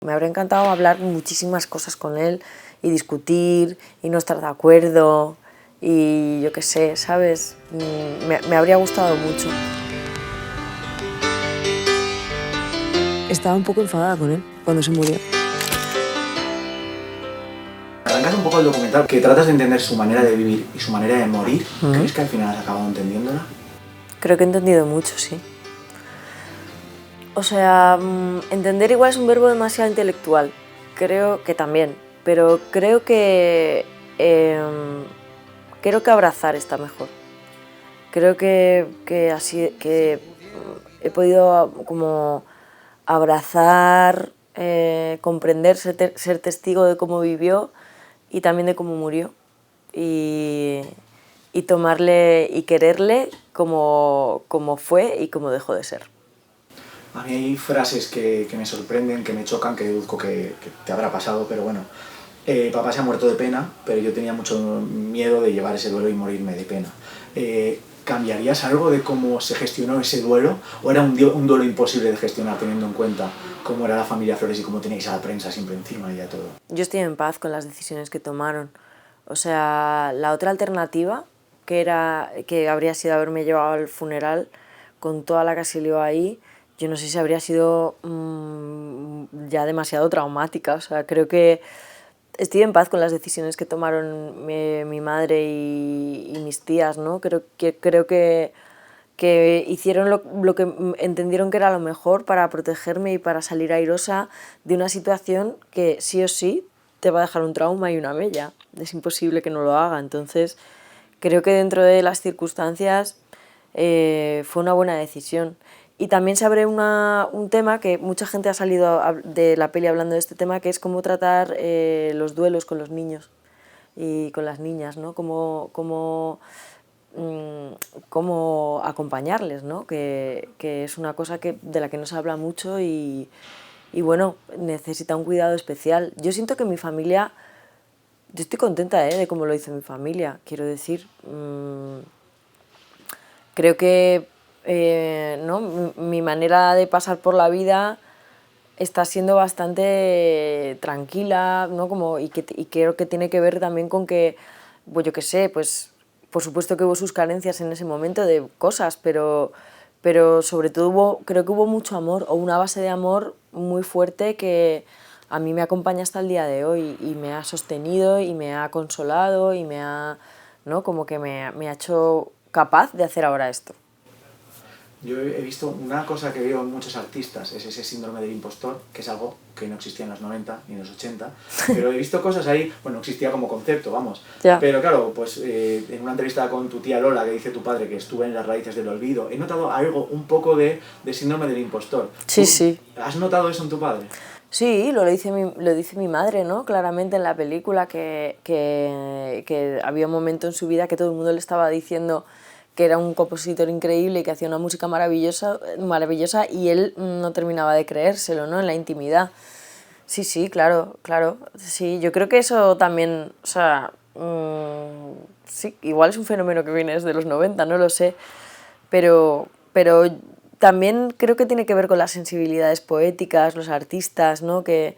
Me habría encantado hablar muchísimas cosas con él y discutir y no estar de acuerdo y yo qué sé, ¿sabes? Me habría gustado mucho. Estaba un poco enfadada con él cuando se murió. Arrancas un poco el documental que tratas de entender su manera de vivir y su manera de morir. ¿Crees que al final has acabado entendiéndola? Creo que he entendido mucho, sí. O sea, entender igual es un verbo demasiado intelectual. Creo que también, pero creo que abrazar está mejor. Creo que así que he podido como abrazar, comprender, ser testigo de cómo vivió y también de cómo murió y tomarle y quererle como fue y como dejó de ser. A mí hay frases que me sorprenden, que me chocan, que deduzco que te habrá pasado, pero bueno. Papá se ha muerto de pena, pero yo tenía mucho miedo de llevar ese duelo y morirme de pena. ¿Cambiarías algo de cómo se gestionó ese duelo? ¿O era un duelo imposible de gestionar teniendo en cuenta cómo era la familia Flores y cómo teníais a la prensa siempre encima y a todo? Yo estoy en paz con las decisiones que tomaron. O sea, la otra alternativa, que habría sido haberme llevado al funeral con toda la que se lió ahí, yo no sé si habría sido ya demasiado traumática. O sea, creo que estoy en paz con las decisiones que tomaron mi madre y mis tías, ¿no? Creo que hicieron lo que entendieron que era lo mejor para protegerme y para salir airosa de una situación que sí o sí te va a dejar un trauma y una mella. Es imposible que no lo haga. Entonces, creo que dentro de las circunstancias fue una buena decisión. Y también se abre un tema que mucha gente ha salido de la peli hablando de este tema, que es cómo tratar los duelos con los niños y con las niñas, ¿no? Cómo acompañarles, ¿no? Que es una cosa de la que no se habla mucho y bueno, necesita un cuidado especial. Yo siento que mi familia, yo estoy contenta de cómo lo hizo mi familia, quiero decir, creo que ¿no? Mi manera de pasar por la vida está siendo bastante tranquila, ¿no? Y creo que tiene que ver también con que, pues yo qué sé, pues por supuesto que hubo sus carencias en ese momento de cosas, pero sobre todo creo que hubo mucho amor, o una base de amor muy fuerte que a mí me acompaña hasta el día de hoy y me ha sostenido y me ha consolado y ¿no? Como que me ha hecho capaz de hacer ahora esto. Yo he visto una cosa que veo en muchos artistas, es ese síndrome del impostor, que es algo que no existía en los 90 ni en los 80, pero he visto cosas ahí, bueno, existía como concepto, vamos, ya. Pero claro, pues en una entrevista con tu tía Lola, que dice tu padre que estuve en las raíces del olvido, he notado algo, un poco de síndrome del impostor. Sí, sí. ¿Has notado eso en tu padre? Sí, lo dice mi madre, ¿no? Claramente en la película, que había un momento en su vida que todo el mundo le estaba diciendo que era un compositor increíble y que hacía una música maravillosa y él no terminaba de creérselo, ¿no? En la intimidad. Sí, claro, sí, yo creo que eso también, o sea, sí, igual es un fenómeno que viene desde los 90, no lo sé, pero también creo que tiene que ver con las sensibilidades poéticas, los artistas, ¿no? que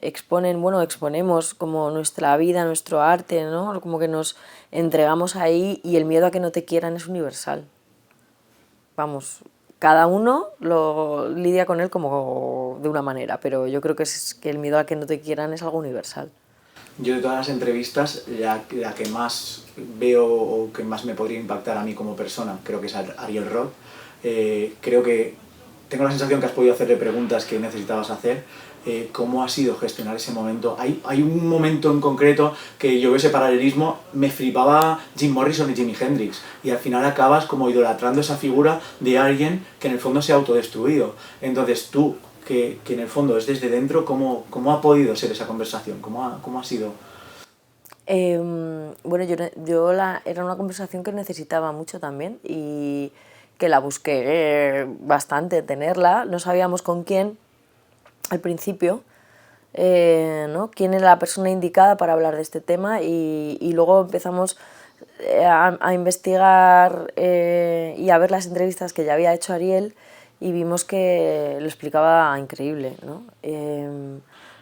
exponemos como nuestra vida, nuestro arte, ¿no? Como que nos entregamos ahí y el miedo a que no te quieran es universal. Vamos, cada uno lo lidia con él como de una manera, pero yo creo que el miedo a que no te quieran es algo universal. Yo de todas las entrevistas, la que más veo o que más me podría impactar a mí como persona, creo que es Ariel Roth. Creo que tengo la sensación que has podido hacerle preguntas que necesitabas hacer. ¿Cómo ha sido gestionar ese momento? Hay un momento en concreto que yo veo ese paralelismo, me flipaba Jim Morrison y Jimi Hendrix, y al final acabas como idolatrando esa figura de alguien que en el fondo se ha autodestruido. Entonces tú, que en el fondo es desde dentro, ¿cómo ha podido ser esa conversación? ¿Cómo ha sido? Bueno, era una conversación que necesitaba mucho también y que la busqué bastante tenerla. No sabíamos con quién al principio, ¿no? Quién era la persona indicada para hablar de este tema y luego empezamos a investigar y a ver las entrevistas que ya había hecho Ariel y vimos que lo explicaba increíble, ¿no?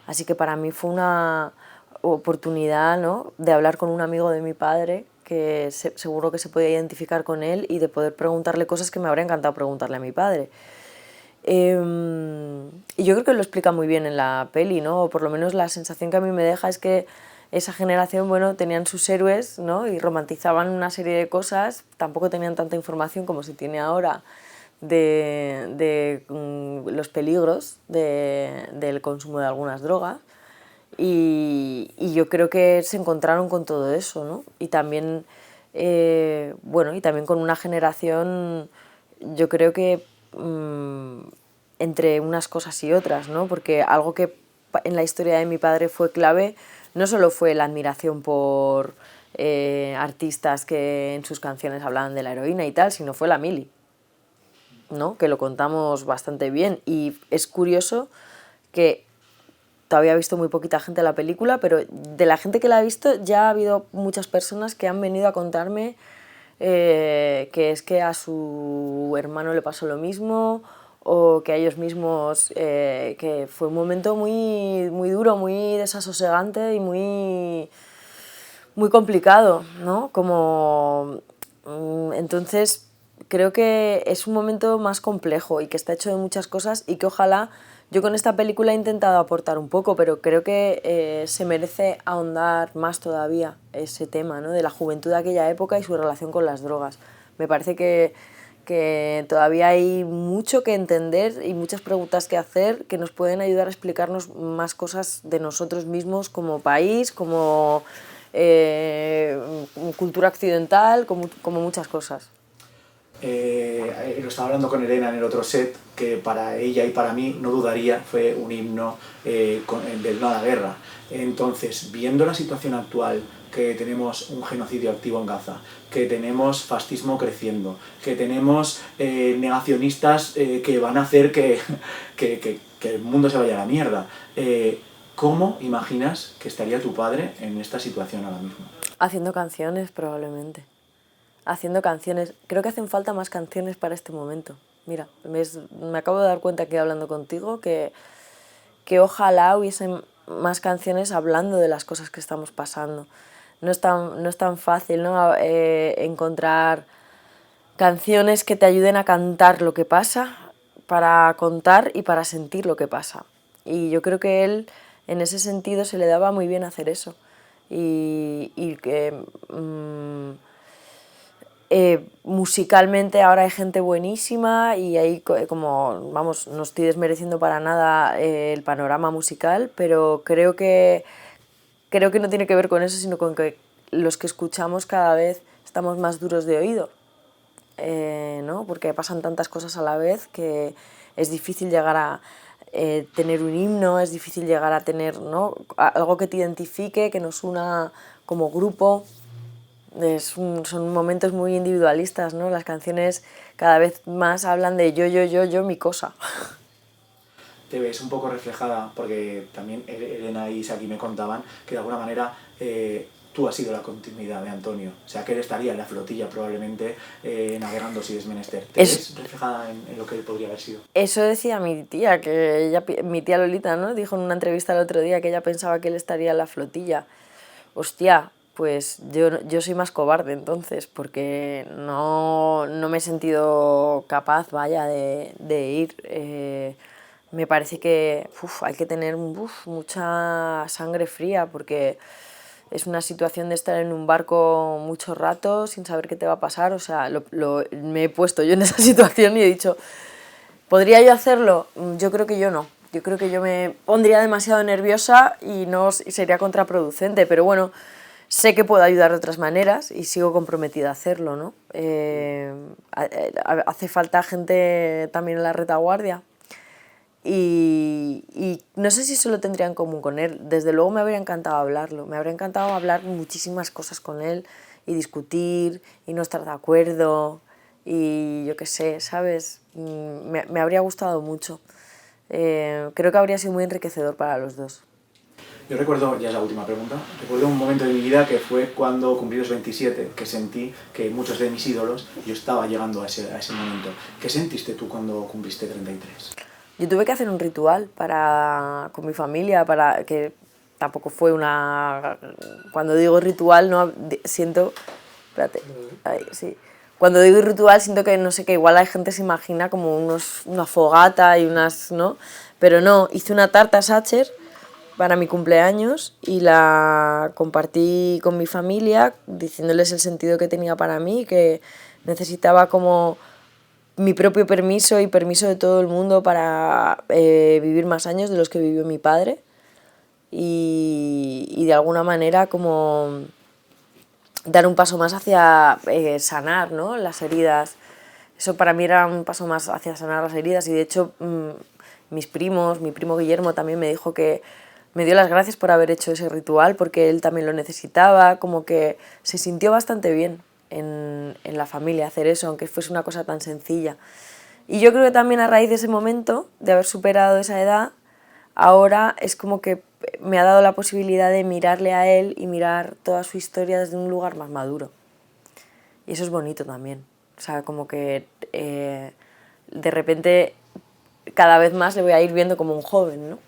Así que para mí fue una oportunidad, ¿no?, de hablar con un amigo de mi padre que seguro que se podía identificar con él y de poder preguntarle cosas que me habría encantado preguntarle a mi padre. Y yo creo que lo explica muy bien en la peli, ¿no? O por lo menos la sensación que a mí me deja es que esa generación, bueno, tenían sus héroes, ¿no?, y romantizaban una serie de cosas, tampoco tenían tanta información como se tiene ahora de los peligros del consumo de algunas drogas, y yo creo que se encontraron con todo eso, ¿no? Y también, bueno, y también con una generación, yo creo que entre unas cosas y otras, ¿no? Porque algo que en la historia de mi padre fue clave no solo fue la admiración por artistas que en sus canciones hablaban de la heroína y tal, sino fue la mili, ¿no?, que lo contamos bastante bien. Y es curioso que todavía ha visto muy poquita gente la película, pero de la gente que la ha visto ya ha habido muchas personas que han venido a contarme que es que a su hermano le pasó lo mismo, o que a ellos mismos, que fue un momento muy, muy duro, muy desasosegante y muy complicado, ¿no? Entonces creo que es un momento más complejo y que está hecho de muchas cosas, y que ojalá, yo con esta película he intentado aportar un poco, pero creo que se merece ahondar más todavía ese tema, ¿no?, de la juventud de aquella época y su relación con las drogas. Me parece que todavía hay mucho que entender y muchas preguntas que hacer que nos pueden ayudar a explicarnos más cosas de nosotros mismos como país, como cultura occidental, como muchas cosas. Lo estaba hablando con Elena en el otro set, que para ella y para mí, no dudaría, fue un himno del no a la guerra. Entonces, viendo la situación actual, que tenemos un genocidio activo en Gaza, que tenemos fascismo creciendo, que tenemos negacionistas que van a hacer que el mundo se vaya a la mierda, ¿cómo imaginas que estaría tu padre en esta situación ahora mismo? Haciendo canciones, probablemente. Haciendo canciones. Creo que hacen falta más canciones para este momento. Mira, me acabo de dar cuenta aquí hablando contigo que ojalá hubiesen más canciones hablando de las cosas que estamos pasando. No es tan fácil, ¿no?, encontrar canciones que te ayuden a cantar lo que pasa, para contar y para sentir lo que pasa. Y yo creo que él, en ese sentido, se le daba muy bien hacer eso. Y que musicalmente ahora hay gente buenísima, y hay como, vamos, no estoy desmereciendo para nada el panorama musical, pero creo que no tiene que ver con eso, sino con que los que escuchamos cada vez estamos más duros de oído, ¿no? Porque pasan tantas cosas a la vez que es difícil llegar a tener un himno, es difícil llegar a tener, ¿no?, algo que te identifique, que nos una como grupo. Son momentos muy individualistas, ¿no? Las canciones cada vez más hablan de yo, mi cosa. Te ves un poco reflejada, porque también Elena y Saki me contaban que de alguna manera tú has sido la continuidad de Antonio, o sea que él estaría en la flotilla probablemente navegando si es menester. ¿Te ves reflejada en lo que él podría haber sido? Eso decía mi tía, mi tía Lolita, ¿no?, dijo en una entrevista el otro día que ella pensaba que él estaría en la flotilla. Hostia, pues yo soy más cobarde entonces, porque no me he sentido capaz, vaya, de ir. Me parece que hay que tener mucha sangre fría, porque es una situación de estar en un barco mucho rato sin saber qué te va a pasar. O sea, me he puesto yo en esa situación y he dicho, ¿podría yo hacerlo? Yo creo que yo no. Yo creo que yo me pondría demasiado nerviosa y sería contraproducente, pero bueno, sé que puedo ayudar de otras maneras y sigo comprometida a hacerlo, ¿no? Hace falta gente también en la retaguardia, y no sé si eso lo tendría en común con él. Desde luego me habría encantado hablarlo, me habría encantado hablar muchísimas cosas con él y discutir y no estar de acuerdo y yo qué sé, ¿sabes? Me habría gustado mucho. Creo que habría sido muy enriquecedor para los dos. Yo recuerdo, ya es la última pregunta, recuerdo un momento de mi vida que fue cuando cumplí los 27, que sentí que muchos de mis ídolos, yo estaba llegando a ese momento. ¿Qué sentiste tú cuando cumpliste 33? Yo tuve que hacer un ritual con mi familia, para que tampoco fue una... Cuando digo ritual, no siento... Espérate, ahí, sí. Cuando digo ritual siento que, no sé, que igual la gente se imagina como una fogata y unas, ¿no? Pero no, hice una tarta Sacher para mi cumpleaños y la compartí con mi familia, diciéndoles el sentido que tenía para mí, que necesitaba como mi propio permiso y permiso de todo el mundo para vivir más años de los que vivió mi padre y de alguna manera como dar un paso más hacia sanar, ¿no?, las heridas. Eso para mí era un paso más hacia sanar las heridas y de hecho mis primos, mi primo Guillermo también me dijo que me dio las gracias por haber hecho ese ritual porque él también lo necesitaba, como que se sintió bastante bien en la familia hacer eso, aunque fuese una cosa tan sencilla. Y yo creo que también a raíz de ese momento, de haber superado esa edad, ahora es como que me ha dado la posibilidad de mirarle a él y mirar toda su historia desde un lugar más maduro. Y eso es bonito también. O sea, como que de repente cada vez más le voy a ir viendo como un joven, ¿no?